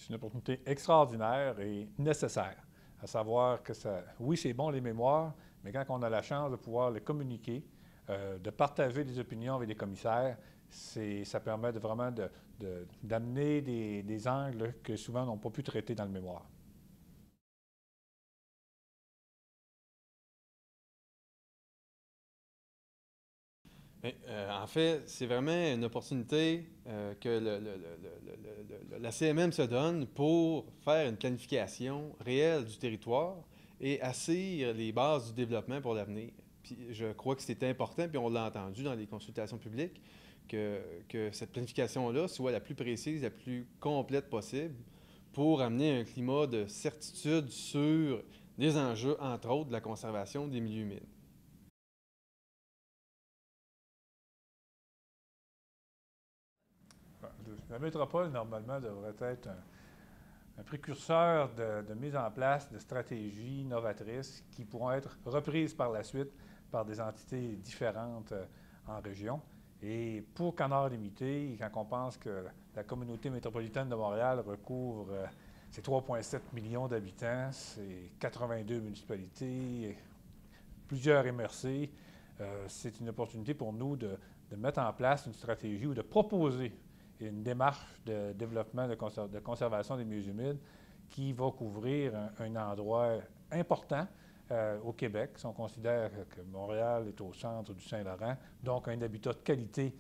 C'est une opportunité extraordinaire et nécessaire. À savoir que oui, c'est bon les mémoires, mais quand on a la chance de pouvoir les communiquer, de partager des opinions avec des commissaires, ça permet vraiment d'amener des angles que souvent n'ont pas pu traiter dans le mémoire. En fait, c'est vraiment une opportunité que la CMM se donne pour faire une planification réelle du territoire et assir les bases du développement pour l'avenir. Puis je crois que c'est important, puis on l'a entendu dans les consultations publiques, que cette planification-là soit la plus précise, la plus complète possible pour amener un climat de certitude sur les enjeux, entre autres, de la conservation des milieux humides. La métropole, normalement, devrait être un précurseur de mise en place de stratégies novatrices qui pourront être reprises par la suite par des entités différentes en région. Et pour Canard Limité, quand on pense que la communauté métropolitaine de Montréal recouvre ses 3,7 millions d'habitants, c'est 82 municipalités, plusieurs MRC, c'est une opportunité pour nous de mettre en place une stratégie ou de proposer une démarche de développement de conservation des milieux humides qui va couvrir un endroit important au Québec. Si on considère que Montréal est au centre du Saint-Laurent, donc un habitat de qualité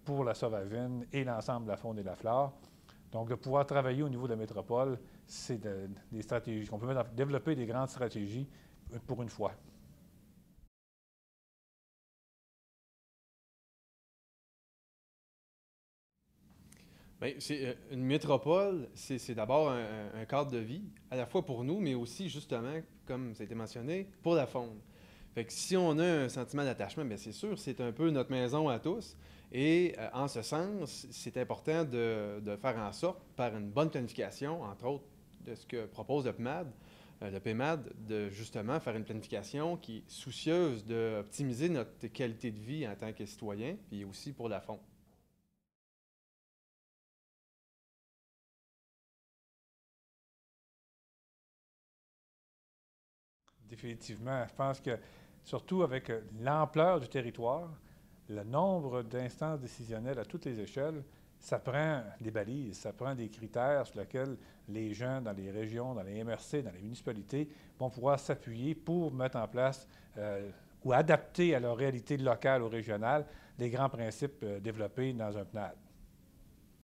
pour la sauvavine et l'ensemble de la faune et de la flore. Donc, de pouvoir travailler au niveau de la métropole, c'est des stratégies. On peut développer des grandes stratégies pour une fois. Bien, une métropole, c'est d'abord un cadre de vie, à la fois pour nous, mais aussi, justement, comme ça a été mentionné, pour la faune. Fait que si on a un sentiment d'attachement, bien c'est sûr, c'est un peu notre maison à tous. Et en ce sens, c'est important de faire en sorte, par une bonne planification, entre autres de ce que propose le PMAD, de justement faire une planification qui est soucieuse d'optimiser notre qualité de vie en tant que citoyen, puis aussi pour la faune. Définitivement. Je pense que, surtout avec l'ampleur du territoire, le nombre d'instances décisionnelles à toutes les échelles, ça prend des balises, ça prend des critères sur lesquels les gens dans les régions, dans les MRC, dans les municipalités vont pouvoir s'appuyer pour mettre en place ou adapter à leur réalité locale ou régionale les grands principes développés dans un PNAD.